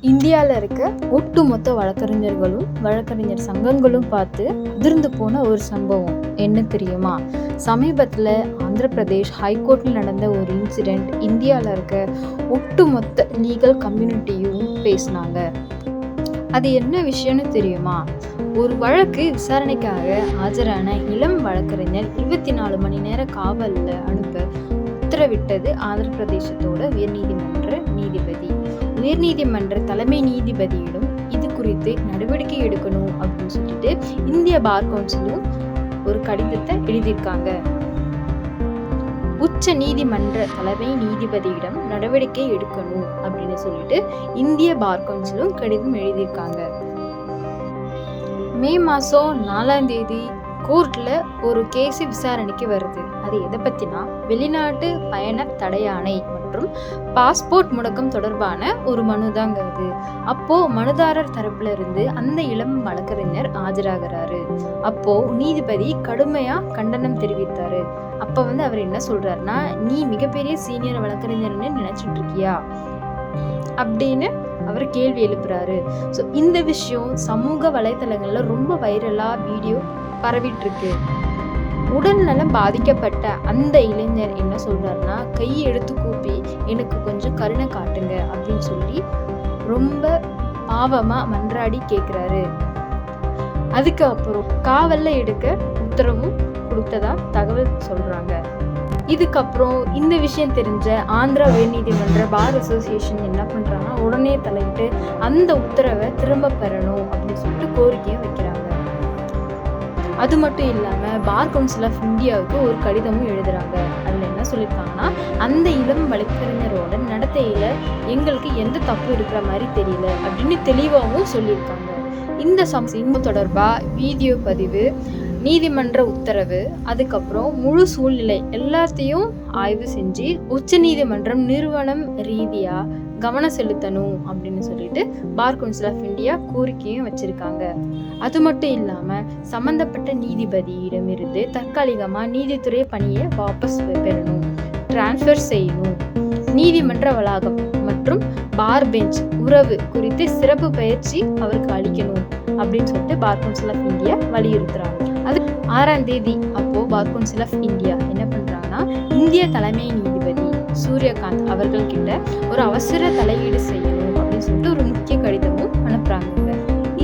இந்தியாவில் இருக்க ஒட்டுமொத்த வழக்கறிஞர் சங்கங்களும் பார்த்து அதிர்ந்து போன ஒரு சம்பவம் என்ன தெரியுமா? சமீபத்தில் ஆந்திர பிரதேஷ் ஹைகோர்ட்டில் நடந்த ஒரு இன்சிடெண்ட் இந்தியாவில் இருக்க ஒட்டுமொத்த லீகல் கம்யூனிட்டியும் பேசினாங்க. அது என்ன விஷயம்னு தெரியுமா? ஒரு வழக்கு விசாரணைக்காக ஆஜரான இளம் வழக்கறிஞர் 24 மணி நேர காவலில் அனுப்ப உத்தரவிட்டது ஆந்திர பிரதேசத்தோட உயர்நீதிமன்ற தலைமை நீதிபதியிடம் இது குறித்து நடவடிக்கை எடுக்கணும் அப்படின்னு சொல்லிட்டு இந்திய பார் கவுன்சிலும் ஒரு கடிதத்தை எழுதியிருக்காங்க. உச்ச நீதிமன்ற தலைமை நீதிபதியிடம் நடவடிக்கை எடுக்கணும் அப்படின்னு சொல்லிட்டு இந்திய பார் கவுன்சிலும் கடிதம் எழுதியிருக்காங்க. மே மாதம் 4ஆம் தேதி கோர்ட்ல ஒரு கேஸ் விசாரணைக்கு வருது. அது எதை பத்தினா வெளிநாட்டு பயண தடையாணை மற்றும் பாஸ்போர்ட் முடக்கம் தொடர்பான ஒரு மனு தாங்க அது. அப்போ மனுதாரர் தரப்புல இருந்து அந்த இளம் வழக்கறிஞர் ஆஜராகிறாரு. அப்போ நீதிபதி கடுமையா கண்டனம் தெரிவித்தாரு. அப்ப அவர் என்ன சொல்றாருன்னா, நீ மிகப்பெரிய சீனியர் வழக்கறிஞர்னு நினைச்சிட்டு இருக்கியா அப்படின்னு அவர் கேள்வி எழுப்புறாரு. ஸோ இந்த விஷயம் சமூக வலைத்தளங்கள்ல ரொம்ப வைரலா வீடியோ பரவிட்டு இருக்கு. உடல்நலம் பாதிக்கப்பட்ட அந்த இளைஞர் என்ன சொல்றாருன்னா, கையை எடுத்து கூப்பி எனக்கு கொஞ்சம் கருணை காட்டுங்க அப்படின்னு சொல்லி ரொம்ப பாவமா மன்றாடி கேட்கிறாரு. அதுக்கப்புறம் காவல்ல எடுக்க உத்தரவும் கொடுத்ததா தகவல் சொல்றாங்க. இதுக்கப்புறம் இந்த விஷயம் தெரிஞ்ச ஆந்திரா உயர்நீதிமன்ற பார் அசோசியேஷன் என்ன பண்றாங்கன்னா, உடனே தலையிட்டு அந்த உத்தரவை திரும்ப பெறணும் அப்படின்னு சொல்லிட்டு கோரிக்கையை வைக்கிறாங்க. அது மட்டும் இல்லாம பார் கவுன்சில் ஆஃப் இந்தியாவுக்கு ஒரு கடிதமும் எழுதுறாங்க. அதுல என்ன சொல்லியிருக்காங்கன்னா, அந்த இளம் வழக்கறிஞரோட நடத்தையில எங்களுக்கு எந்த தப்பு இருக்கிற மாதிரி தெரியல அப்படின்னு தெளிவாகவும் சொல்லியிருக்காங்க. இந்த சம்பவம் தொடர்பா வீடியோ பதிவு, நீதிமன்ற உத்தரவு, அதுக்கப்புறம் முழு சூழ்நிலை எல்லாத்தையும் ஆய்வு செஞ்சு உச்ச நீதிமன்றம் நிறுவனம் ரீதியா கவனம் செலுத்தணும் அப்படின்னு சொல்லிட்டு பார் கவுன்சில் ஆஃப் இந்தியா கோரிக்கையும் வச்சிருக்காங்க. அது மட்டும் இல்லாம சம்பந்தப்பட்ட நீதிபதியிடமிருந்து தற்காலிகமா நீதித்துறை பணியை வாபஸ் பெறணும், டிரான்ஸ்ஃபர் செய்யணும், நீதிமன்ற வளாகம் மற்றும் பார் பெஞ்ச் உறவு குறித்து சிறப்பு பயிற்சி அவருக்கு அளிக்கணும் அப்படின்னு சொல்லிட்டு பார் கவுன்சில் ஆஃப் இந்தியா வலியுறுத்துறாங்க. அது 6ஆம் தேதி அப்போ பார் கவுன்சில் ஆஃப் இந்தியா என்ன பண்றாங்கன்னா, இந்திய தலைமை நீதிபதி சூரியகாந்த் அவர்கள் கிட்ட ஒரு அவசர தலையீடு செய்யணும் அப்படின்னு சொல்லிட்டு ஒரு முக்கிய கடிதமும் அனுப்புறாங்க.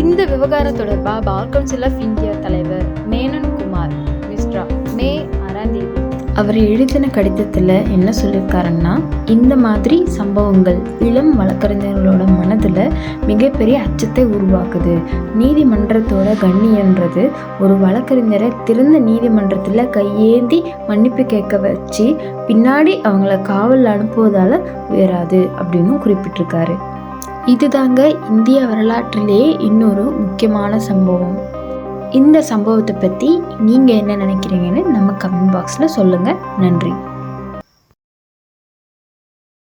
இந்த விவகாரம் தொடர்பா பார் கவுன்சில் ஆஃப் இந்தியா தலைவர் மேனன் குமார் மிஸ்ரா மே 6ஆம் தேதி அவர் எழுதின கடிதத்தில் என்ன சொல்லியிருக்காருன்னா, இந்த மாதிரி சம்பவங்கள் இளம் வழக்கறிஞர்களோட மனதில் மிகப்பெரிய அச்சத்தை உருவாக்குது. நீதிமன்றத்தோட கண்ணியன்றது ஒரு வழக்கறிஞரை திறந்த நீதிமன்றத்தில் கையேந்தி மன்னிப்பு கேட்க வச்சு பின்னாடி அவங்கள காவலில் அனுப்புவதால் உயராது அப்படின்னு குறிப்பிட்டிருக்காரு. இதுதாங்க இந்திய வரலாற்றிலே இன்னொரு முக்கியமான சம்பவம். இந்த சம்பவத்தை பற்றி நீங்கள் என்ன நினைக்கிறீங்கன்னு நம்ம கமெண்ட் பாக்ஸில் சொல்லுங்கள். நன்றி.